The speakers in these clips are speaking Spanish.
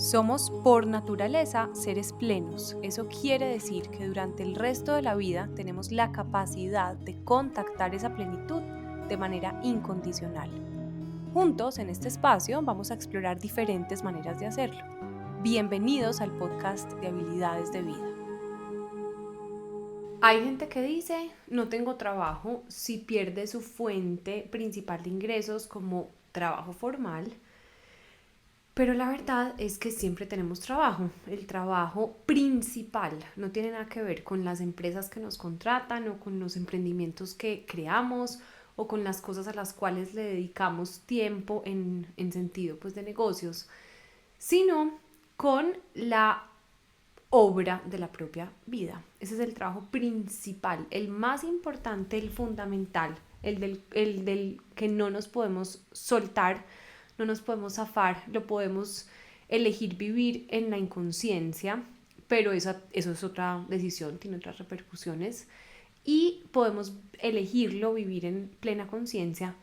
Somos por naturaleza seres plenos. Eso quiere decir que durante el resto de la vida tenemos la capacidad de contactar esa plenitud de manera incondicional. Juntos en este espacio vamos a explorar diferentes maneras de hacerlo. Bienvenidos al podcast de Habilidades de Vida. Hay gente que dice, no tengo trabajo si pierde su fuente principal de ingresos como trabajo formal. Pero la verdad es que siempre tenemos trabajo. El trabajo principal no tiene nada que ver con las empresas que nos contratan o con los emprendimientos que creamos o con las cosas a las cuales le dedicamos tiempo en sentido pues, de negocios, sino con la obra de la propia vida. Ese es el trabajo principal, el más importante, el fundamental, el del que no nos podemos soltar, no nos podemos zafar, lo podemos elegir vivir en la inconsciencia, pero eso es otra decisión, tiene otras repercusiones, y podemos elegirlo vivir en plena conciencia,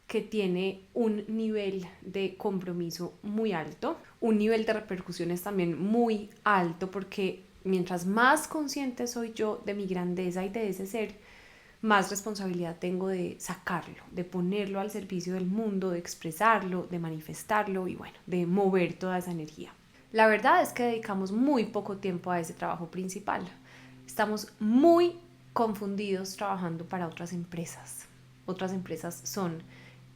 que tiene un nivel de compromiso muy alto, un nivel de repercusiones también muy alto, porque mientras más consciente soy yo de mi grandeza y de ese ser, más responsabilidad tengo de sacarlo, de ponerlo al servicio del mundo, de expresarlo, de manifestarlo y bueno, de mover toda esa energía. La verdad es que dedicamos muy poco tiempo a ese trabajo principal. Estamos muy confundidos trabajando para otras empresas. Otras empresas son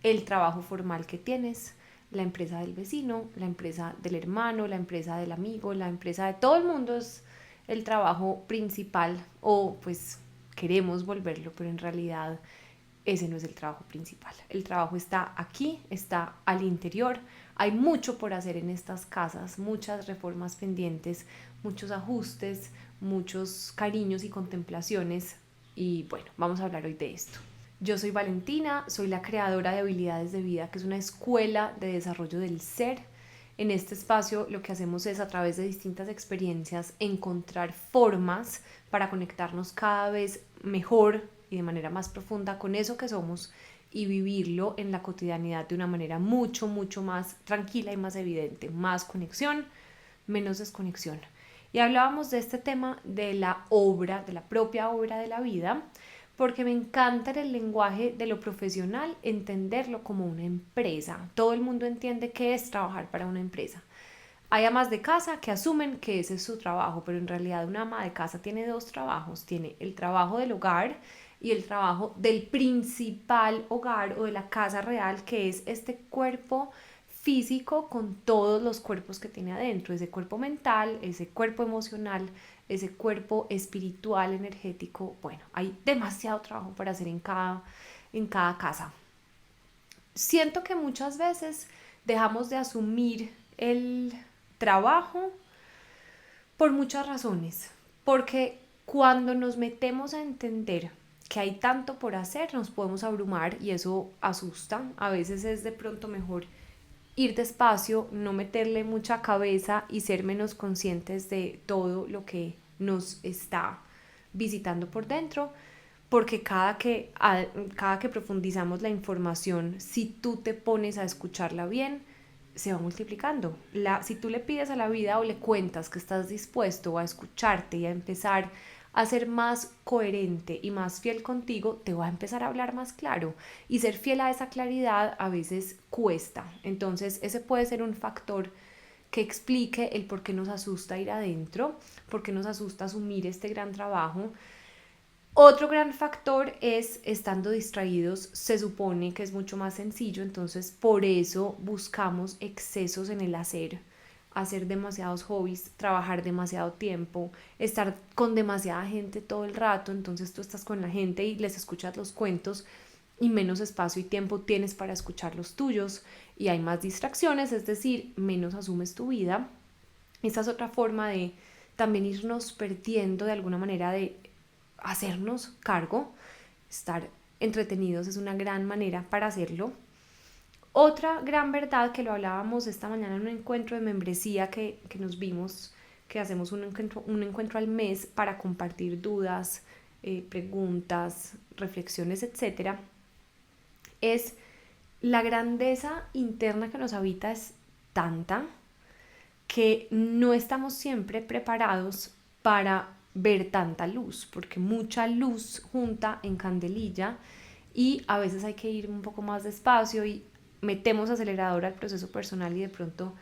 el trabajo formal que tienes, la empresa del vecino, la empresa del hermano, la empresa del amigo, la empresa de todo el mundo es el trabajo principal, o pues queremos volverlo, pero en realidad ese no es el trabajo principal. El trabajo está aquí, está al interior. Hay mucho por hacer en estas casas, muchas reformas pendientes, muchos ajustes, muchos cariños y contemplaciones. Y bueno, vamos a hablar hoy de esto. Yo soy Valentina, soy la creadora de Habilidades de Vida, que es una escuela de desarrollo del ser. En este espacio lo que hacemos es, a través de distintas experiencias, encontrar formas para conectarnos cada vez mejor y de manera más profunda con eso que somos y vivirlo en la cotidianidad de una manera mucho, mucho más tranquila y más evidente. Más conexión, menos desconexión. Y hablábamos de este tema de la obra, de la propia obra de la vida, porque me encanta en el lenguaje de lo profesional entenderlo como una empresa. Todo el mundo entiende qué es trabajar para una empresa. Hay amas de casa que asumen que ese es su trabajo, pero en realidad una ama de casa tiene dos trabajos. Tiene el trabajo del hogar y el trabajo del principal hogar o de la casa real, que es este cuerpo físico con todos los cuerpos que tiene adentro, ese cuerpo mental, ese cuerpo emocional, ese cuerpo espiritual, energético. Bueno, hay demasiado trabajo para hacer en cada casa. Siento que muchas veces dejamos de asumir el trabajo por muchas razones, porque cuando nos metemos a entender que hay tanto por hacer, nos podemos abrumar y eso asusta. A veces es de pronto mejor ir despacio, no meterle mucha cabeza y ser menos conscientes de todo lo que nos está visitando por dentro, porque cada que profundizamos la información, si tú te pones a escucharla bien, se va multiplicando. Si tú le pides a la vida o le cuentas que estás dispuesto a escucharte y a empezar a ser más coherente y más fiel contigo, te va a empezar a hablar más claro. Y ser fiel a esa claridad a veces cuesta. Entonces ese puede ser un factor que explique el por qué nos asusta ir adentro, por qué nos asusta asumir este gran trabajo. Otro gran factor es, estando distraídos, se supone que es mucho más sencillo, entonces por eso buscamos excesos en el hacer demasiados hobbies, trabajar demasiado tiempo, estar con demasiada gente todo el rato. Entonces tú estás con la gente y les escuchas los cuentos y menos espacio y tiempo tienes para escuchar los tuyos, y hay más distracciones, es decir, menos asumes tu vida. Esta es otra forma de también irnos perdiendo de alguna manera, de hacernos cargo. Estar entretenidos es una gran manera para hacerlo. Otra gran verdad, que lo hablábamos esta mañana en un encuentro de membresía que nos vimos, que hacemos un encuentro al mes para compartir dudas, preguntas, reflexiones, etcétera, es la grandeza interna que nos habita es tanta que no estamos siempre preparados para ver tanta luz, porque mucha luz junta en candelilla y a veces hay que ir un poco más despacio y metemos acelerador al proceso personal y de pronto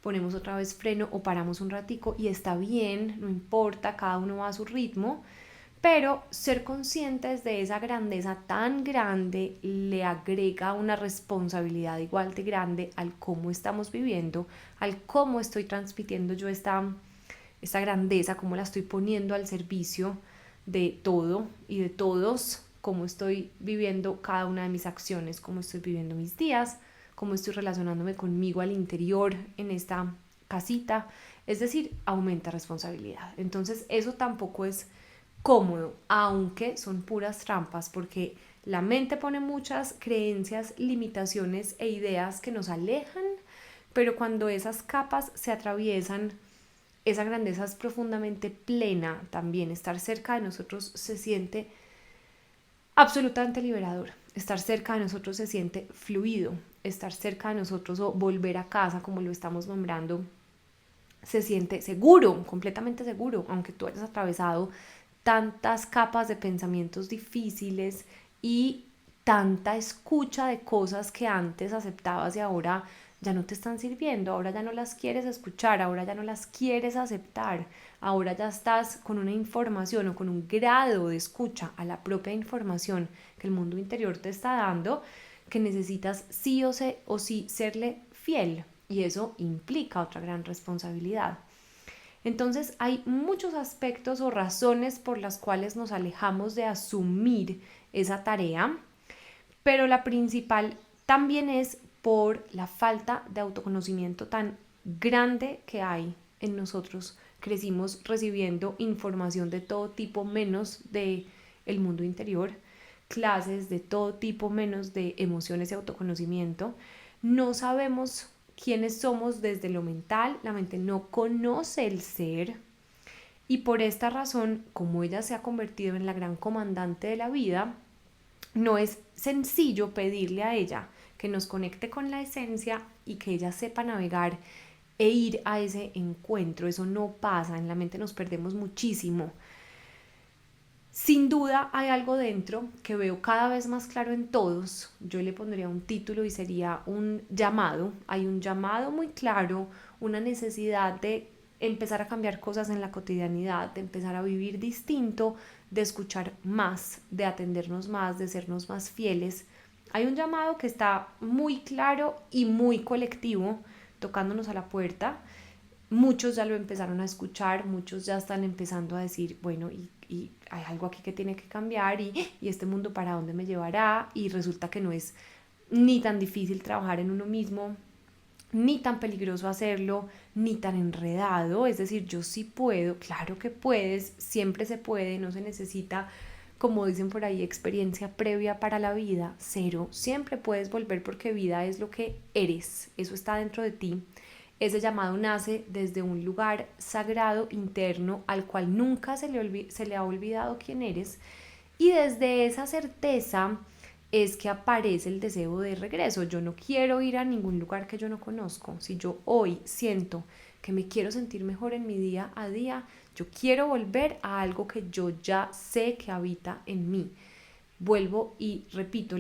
ponemos otra vez freno o paramos un ratico y está bien, no importa, cada uno va a su ritmo, pero ser conscientes de esa grandeza tan grande le agrega una responsabilidad igual de grande al cómo estamos viviendo, al cómo estoy transmitiendo yo esta grandeza, cómo la estoy poniendo al servicio de todo y de todos, cómo estoy viviendo cada una de mis acciones, cómo estoy viviendo mis días, cómo estoy relacionándome conmigo al interior en esta casita. Es decir, aumenta responsabilidad. Entonces eso tampoco es cómodo, aunque son puras trampas, porque la mente pone muchas creencias, limitaciones e ideas que nos alejan, pero cuando esas capas se atraviesan, esa grandeza es profundamente plena también. Estar cerca de nosotros se siente absolutamente liberador. Estar cerca de nosotros se siente fluido. Estar cerca de nosotros o volver a casa, como lo estamos nombrando, se siente seguro, completamente seguro, aunque tú hayas atravesado tantas capas de pensamientos difíciles y tanta escucha de cosas que antes aceptabas y ahora ya no te están sirviendo, ahora ya no las quieres escuchar, ahora ya no las quieres aceptar, ahora ya estás con una información o con un grado de escucha a la propia información que el mundo interior te está dando, que necesitas sí o sí serle fiel, y eso implica otra gran responsabilidad. Entonces hay muchos aspectos o razones por las cuales nos alejamos de asumir esa tarea, pero la principal también es por la falta de autoconocimiento tan grande que hay en nosotros. Crecimos recibiendo información de todo tipo menos de el mundo interior, clases de todo tipo menos de emociones y autoconocimiento. No sabemos quiénes somos desde lo mental, la mente no conoce el ser y por esta razón, como ella se ha convertido en la gran comandante de la vida, no es sencillo pedirle a ella que nos conecte con la esencia y que ella sepa navegar e ir a ese encuentro. Eso no pasa, en la mente nos perdemos muchísimo. Sin duda hay algo dentro que veo cada vez más claro en todos. Yo le pondría un título y sería un llamado. Hay un llamado muy claro, una necesidad de empezar a cambiar cosas en la cotidianidad, de empezar a vivir distinto, de escuchar más, de atendernos más, de sernos más fieles. Hay un llamado que está muy claro y muy colectivo, tocándonos a la puerta. Muchos ya lo empezaron a escuchar, muchos ya están empezando a decir, bueno, y hay algo aquí que tiene que cambiar y este mundo para dónde me llevará, y resulta que no es ni tan difícil trabajar en uno mismo, ni tan peligroso hacerlo, ni tan enredado. Es decir, yo sí puedo, claro que puedes, siempre se puede, no se necesita, como dicen por ahí, experiencia previa para la vida, cero, siempre puedes volver porque vida es lo que eres, eso está dentro de ti. Ese llamado nace desde un lugar sagrado interno al cual nunca se le ha olvidado quién eres, y desde esa certeza es que aparece el deseo de regreso. Yo no quiero ir a ningún lugar que yo no conozco. Si yo hoy siento que me quiero sentir mejor en mi día a día, yo quiero volver a algo que yo ya sé que habita en mí. Vuelvo y repito,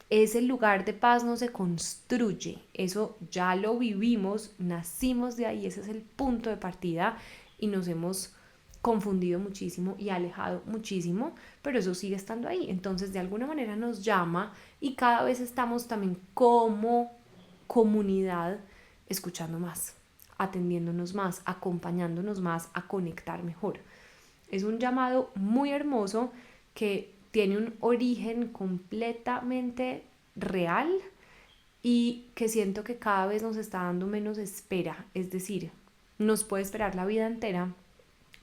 ese lugar de paz no se construye, eso ya lo vivimos, nacimos de ahí, ese es el punto de partida y nos hemos confundido muchísimo y alejado muchísimo, pero eso sigue estando ahí. Entonces de alguna manera nos llama y cada vez estamos también como comunidad escuchando más, atendiéndonos más, acompañándonos más a conectar mejor. Es un llamado muy hermoso que tiene un origen completamente real y que siento que cada vez nos está dando menos espera. Es decir, nos puede esperar la vida entera,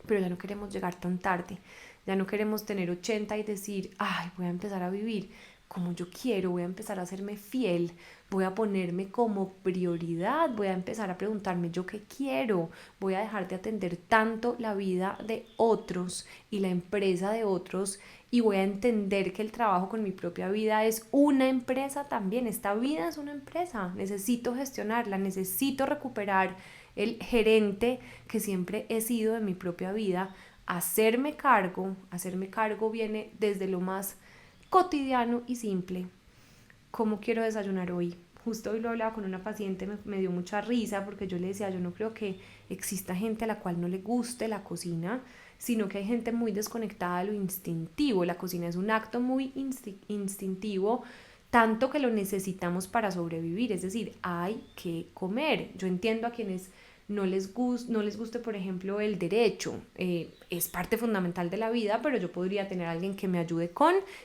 pero ya no queremos llegar tan tarde. Ya no queremos tener 80 y decir, ay, voy a empezar a vivir como yo quiero, voy a empezar a serme fiel, voy a ponerme como prioridad, voy a empezar a preguntarme yo qué quiero, voy a dejar de atender tanto la vida de otros y la empresa de otros, y voy a entender que el trabajo con mi propia vida es una empresa también. Esta vida es una empresa, necesito gestionarla, necesito recuperar el gerente que siempre he sido de mi propia vida. Hacerme cargo viene desde lo más cotidiano y simple. ¿Cómo quiero desayunar hoy? Justo hoy lo hablaba con una paciente, me dio mucha risa porque yo le decía, yo no creo que exista gente a la cual no le guste la cocina, sino que hay gente muy desconectada de lo instintivo. La cocina es un acto muy instintivo, tanto que lo necesitamos para sobrevivir, es decir, hay que comer. Yo entiendo a quienes no les guste, por ejemplo, el derecho, es parte fundamental de la vida, pero yo podría tener a alguien que me ayude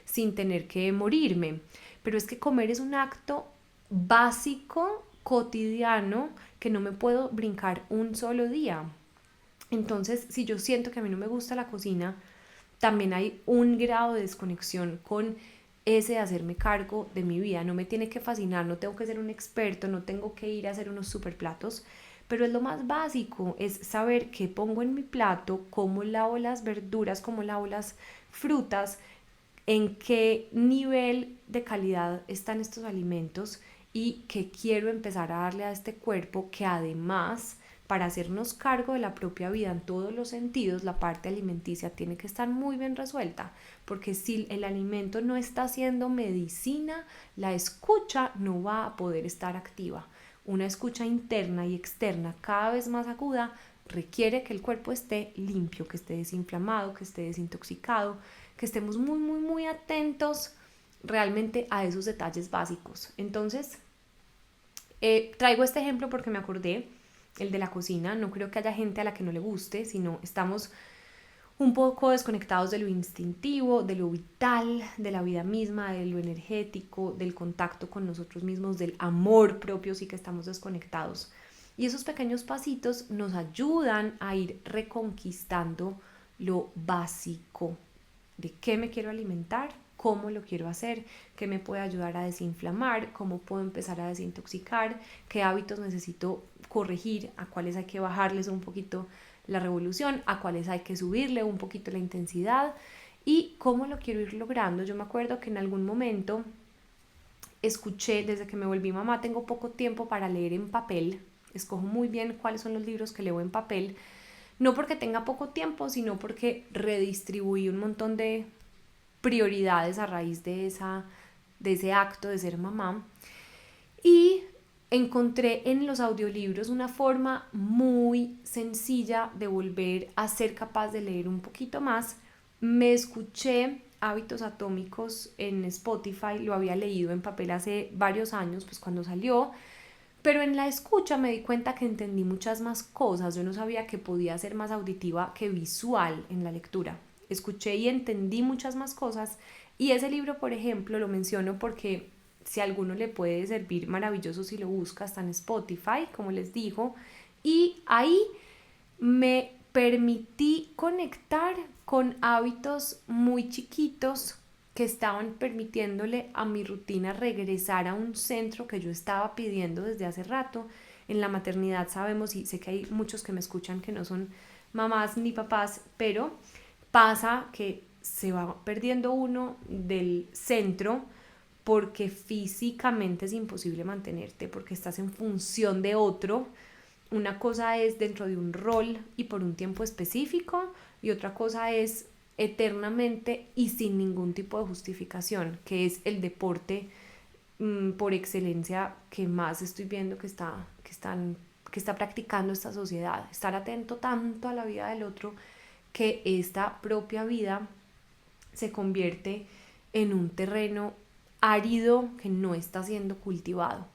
sin tener que morirme. Pero es que comer es un acto básico, cotidiano, que no me puedo brincar un solo día. Entonces, si yo siento que a mí no me gusta la cocina, también hay un grado de desconexión con ese de hacerme cargo de mi vida. No me tiene que fascinar, no tengo que ser un experto, no tengo que ir a hacer unos super platos, pero es lo más básico, es saber qué pongo en mi plato, cómo lavo las verduras, cómo lavo las frutas, en qué nivel de calidad están estos alimentos y qué quiero empezar a darle a este cuerpo, que además, para hacernos cargo de la propia vida en todos los sentidos, la parte alimenticia tiene que estar muy bien resuelta, porque si el alimento no está siendo medicina, la escucha no va a poder estar activa. Una escucha interna y externa cada vez más aguda requiere que el cuerpo esté limpio, que esté desinflamado, que esté desintoxicado, que estemos muy, muy, muy atentos realmente a esos detalles básicos. Entonces, traigo este ejemplo porque me acordé, el de la cocina. No creo que haya gente a la que no le guste, sino estamos un poco desconectados de lo instintivo, de lo vital, de la vida misma, de lo energético, del contacto con nosotros mismos, del amor propio, sí que estamos desconectados. Y esos pequeños pasitos nos ayudan a ir reconquistando lo básico de qué me quiero alimentar, cómo lo quiero hacer, qué me puede ayudar a desinflamar, cómo puedo empezar a desintoxicar, qué hábitos necesito corregir, a cuáles hay que bajarles un poquito la revolución, a cuáles hay que subirle un poquito la intensidad y cómo lo quiero ir logrando. Yo me acuerdo que en algún momento escuché, desde que me volví mamá, tengo poco tiempo para leer en papel, escojo muy bien cuáles son los libros que leo en papel, no porque tenga poco tiempo, sino porque redistribuí un montón de prioridades a raíz de ese acto de ser mamá. Y encontré en los audiolibros una forma muy sencilla de volver a ser capaz de leer un poquito más. Me escuché Hábitos Atómicos en Spotify, lo había leído en papel hace varios años, pues cuando salió, pero en la escucha me di cuenta que entendí muchas más cosas. Yo no sabía que podía ser más auditiva que visual en la lectura. Escuché y entendí muchas más cosas y ese libro, por ejemplo, lo menciono porque si a alguno le puede servir, maravilloso si lo busca, está en Spotify, como les digo, y ahí me permití conectar con hábitos muy chiquitos que estaban permitiéndole a mi rutina regresar a un centro que yo estaba pidiendo desde hace rato. En la maternidad sabemos, y sé que hay muchos que me escuchan que no son mamás ni papás, pero pasa que se va perdiendo uno del centro porque físicamente es imposible mantenerte, porque estás en función de otro. Una cosa es dentro de un rol y por un tiempo específico, y otra cosa es eternamente y sin ningún tipo de justificación, que es el deporte por excelencia que más estoy viendo que está practicando esta sociedad. Estar atento tanto a la vida del otro que esta propia vida se convierte en un terreno árido que no está siendo cultivado.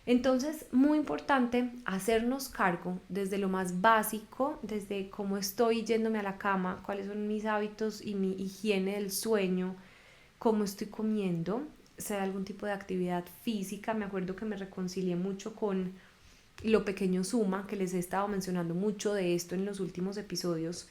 Entonces, muy importante hacernos cargo desde lo más básico, desde cómo estoy yéndome a la cama, cuáles son mis hábitos y mi higiene del sueño, cómo estoy comiendo, hacer algún tipo de actividad física. Me acuerdo que me reconcilié mucho con Lo Pequeño Suma, que les he estado mencionando mucho de esto en los últimos episodios,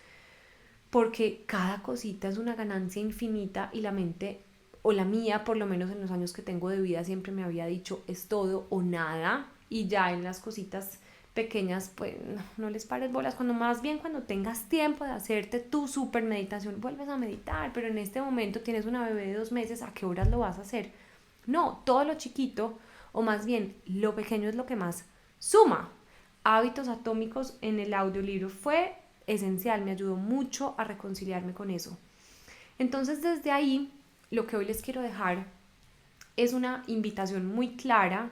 porque cada cosita es una ganancia infinita y la mente, o la mía por lo menos en los años que tengo de vida, siempre me había dicho es todo o nada, y ya en las cositas pequeñas pues no les pares bolas, cuando más bien cuando tengas tiempo de hacerte tu super meditación vuelves a meditar, pero en este momento tienes una bebé de 2 meses, ¿a qué horas lo vas a hacer? No, todo lo chiquito, o más bien lo pequeño es lo que más suma. hábitos atómicos en el audiolibro fue esencial, me ayudó mucho a reconciliarme con eso. Entonces desde ahí, lo que hoy les quiero dejar es una invitación muy clara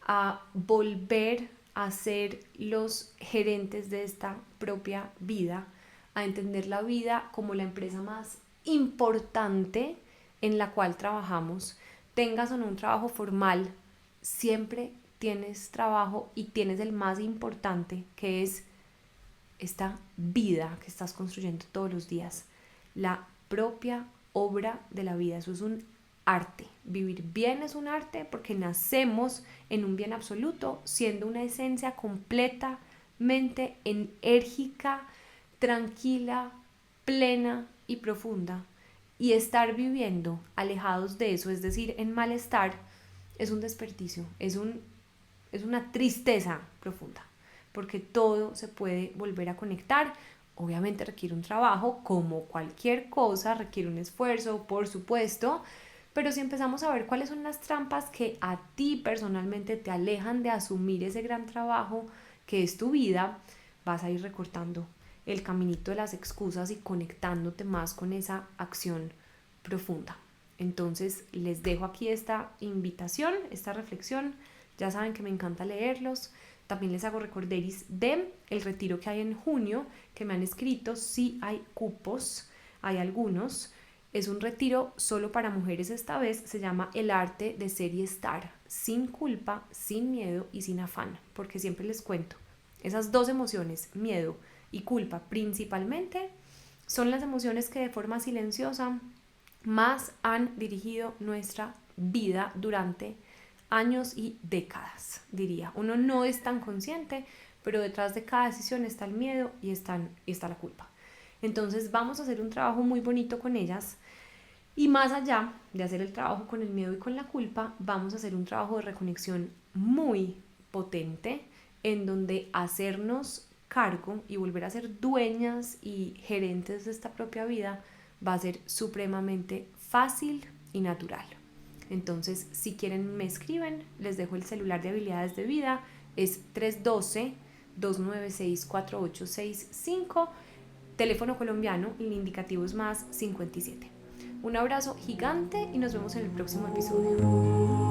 a volver a ser los gerentes de esta propia vida, a entender la vida como la empresa más importante en la cual trabajamos. Tengas o no un trabajo formal, siempre tienes trabajo y tienes el más importante, que es esta vida que estás construyendo todos los días, la propia obra de la vida. Eso es un arte. Vivir bien es un arte porque nacemos en un bien absoluto, siendo una esencia completamente enérgica, tranquila, plena y profunda. Y estar viviendo alejados de eso, es decir, en malestar, es un desperdicio, es una tristeza profunda, porque todo se puede volver a conectar. Obviamente requiere un trabajo, como cualquier cosa, requiere un esfuerzo, por supuesto, pero si empezamos a ver cuáles son las trampas que a ti personalmente te alejan de asumir ese gran trabajo que es tu vida, vas a ir recortando el caminito de las excusas y conectándote más con esa acción profunda. Entonces les dejo aquí esta invitación, esta reflexión. Ya saben que me encanta leerlos. También les hago recorderis de el retiro que hay en junio, que me han escrito. Sí hay cupos, hay algunos. Es un retiro solo para mujeres esta vez. Se llama El arte de ser y estar, sin culpa, sin miedo y sin afán. Porque siempre les cuento, esas dos emociones, miedo y culpa principalmente, son las emociones que de forma silenciosa más han dirigido nuestra vida durante años y décadas, diría. Uno no es tan consciente, pero detrás de cada decisión está el miedo y está la culpa. Entonces vamos a hacer un trabajo muy bonito con ellas, y más allá de hacer el trabajo con el miedo y con la culpa, vamos a hacer un trabajo de reconexión muy potente, en donde hacernos cargo y volver a ser dueñas y gerentes de esta propia vida va a ser supremamente fácil y natural. Entonces, si quieren me escriben, les dejo el celular de habilidades de vida, es 312-296-4865, teléfono colombiano, el indicativo es más 57. Un abrazo gigante y nos vemos en el próximo episodio.